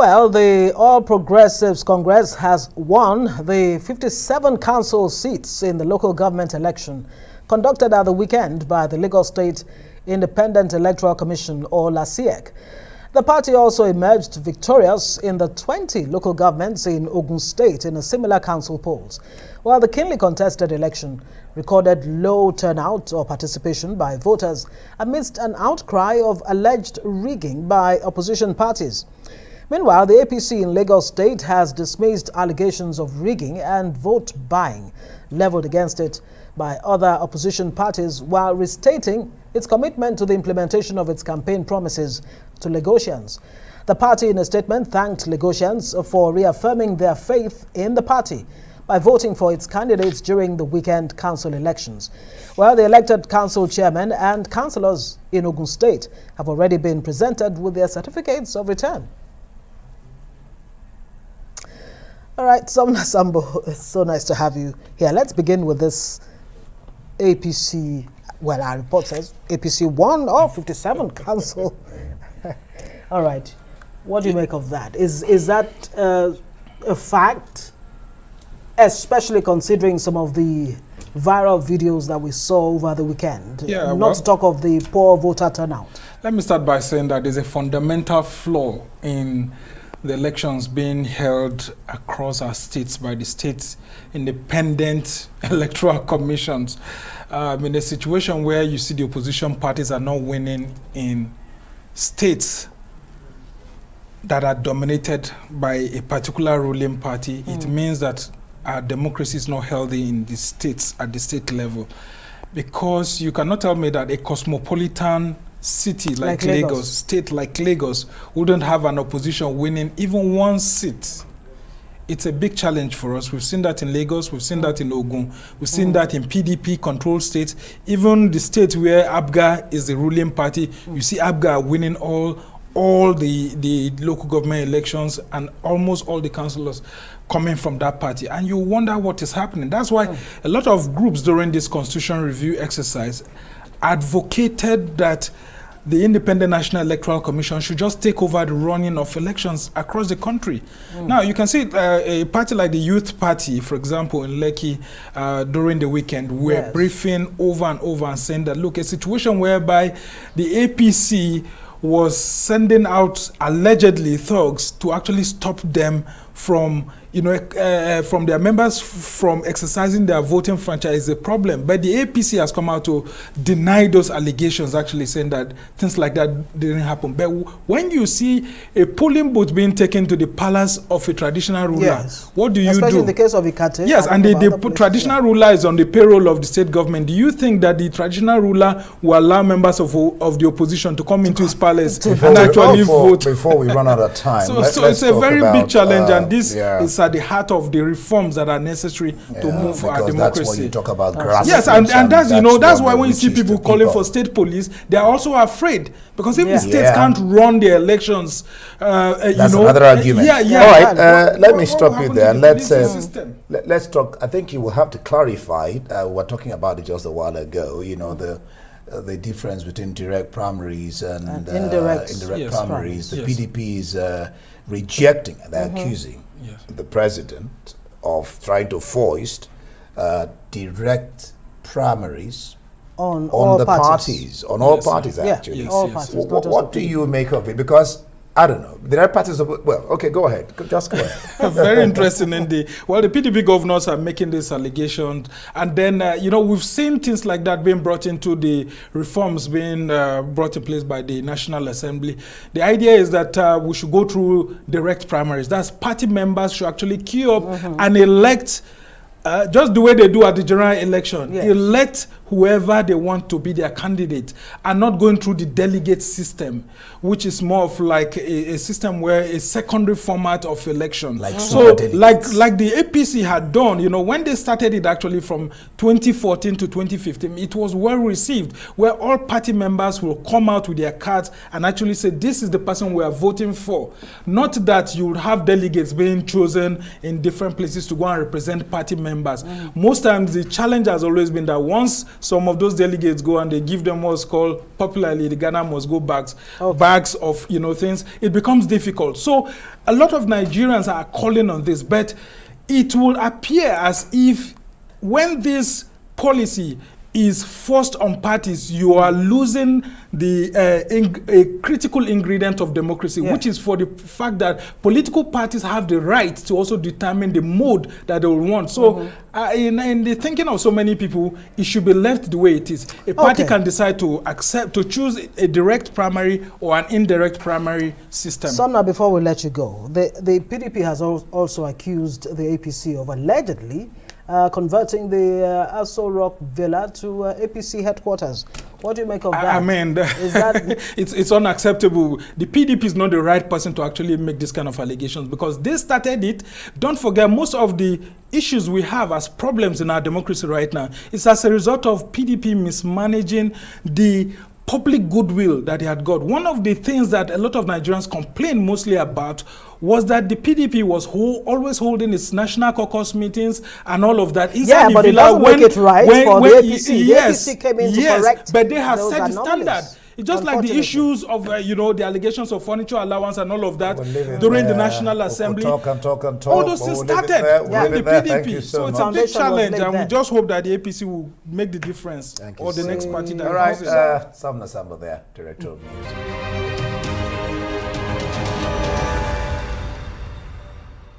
Well, the All Progressives Congress has won the 57 council seats in the local government election conducted at the weekend by the Lagos State Independent Electoral Commission, or LASIEC. The party also emerged victorious in the 20 local governments in Ogun State in a similar council polls, while the keenly contested election recorded low turnout or participation by voters amidst an outcry of alleged rigging by opposition parties. Meanwhile, the APC in Lagos State has dismissed allegations of rigging and vote buying leveled against it by other opposition parties, while restating its commitment to the implementation of its campaign promises to Lagosians. The party, in a statement, thanked Lagosians for reaffirming their faith in the party by voting for its candidates during the weekend council elections. Well, the elected council chairman and councillors in Ogun State have already been presented with their certificates of return. All right, Sambo, it's so nice to have you here. Let's begin with this APC, well, our report says APC won all 57 council. All right, what do you make of that? Is that a fact, especially considering some of the viral videos that we saw over the weekend? Yeah, not to talk of the poor voter turnout. Let me start by saying that there's a fundamental flaw in the elections being held across our states by the state independent electoral commissions. In a situation where you see the opposition parties are not winning in states that are dominated by a particular ruling party, it means that our democracy is not healthy in the states at the state level. Because you cannot tell me that a cosmopolitan city like Lagos, state like Lagos, wouldn't have an opposition winning even one seat. It's a big challenge for us. We've seen that in Lagos, we've seen that in Ogun, we've seen that in PDP-controlled states. Even the state where ABGA is the ruling party, you see ABGA winning all the local government elections and almost all the councillors coming from that party. And you wonder what is happening. That's why a lot of groups during this constitution review exercise advocated that the Independent National Electoral Commission should just take over the running of elections across the country. Now, you can see a party like the Youth Party, for example, in Lekki during the weekend, were briefing over and over and saying that, look, a situation whereby the APC was sending out allegedly thugs to actually stop them from from their members from exercising their voting franchise is a problem. But the APC has come out to deny those allegations, actually saying that things like that didn't happen. But when you see a polling booth being taken to the palace of a traditional ruler, what do you do? Especially in the case of Ikate. Yes, and the traditional ruler is on the payroll of the state government. Do you think that the traditional ruler will allow members of the opposition to come into his palace and actually vote? Before we run out of time. So it's a very big challenge, and this is at the heart of the reforms that are necessary to move our democracy. That's what you talk about grassroots. Yes, and that's that's why when you see people calling for state police, they are also afraid, because if the states can't run their elections, that's another argument. All right, let me stop you there. Let's talk. I think you will have to clarify. We were talking about it just a while ago. The difference between direct primaries and indirect primaries. The PDP is rejecting, they're accusing the president of trying to foist direct primaries on the parties, on all parties actually. All parties. What do you make of it? Because I don't know. There are parties of, well, okay, go ahead. Just go ahead. Very interesting indeed. Well, the PDP governors are making this allegation. And then, we've seen things like that being brought into the reforms being brought in place by the National Assembly. The idea is that we should go through direct primaries. That's party members should actually queue up and elect just the way they do at the general election. Elect whoever they want to be their candidate, and not going through the delegate system, which is more of like a system where a secondary format of election. Like the APC had done, when they started it actually from 2014 to 2015, it was well received, where all party members will come out with their cards and actually say, this is the person we are voting for. Not that you would have delegates being chosen in different places to go and represent party members. Most times the challenge has always been that once some of those delegates go and they give them what's called popularly the Ghana must go bags, bags of things, it becomes difficult. So a lot of Nigerians are calling on this, but it will appear as if when this policy is forced on parties, you are losing a critical ingredient of democracy, which is for the fact that political parties have the right to also determine the mode that they will want. So in the thinking of so many people, it should be left the way it is. A party can decide to choose a direct primary or an indirect primary system. Sumner, before we let you go, the PDP has also accused the APC of allegedly converting the Aso Rock Villa to APC headquarters. What do you make of that? I mean, it's unacceptable. The PDP is not the right person to actually make this kind of allegations because they started it. Don't forget, most of the issues we have as problems in our democracy right now is as a result of PDP mismanaging the public goodwill that they had got. One of the things that a lot of Nigerians complain mostly about was that the PDP was always holding its national caucus meetings and all of that. But it doesn't make it right for the APC. Yes, the APC came in to correct but they have set the standard. It's just like the issues of, the allegations of furniture allowance and all of that during the National Assembly. Talk. All those things started with the PDP. So it's a big challenge, and we just hope that the APC will make the difference or the next party that all right, SUMNER there, Director of News.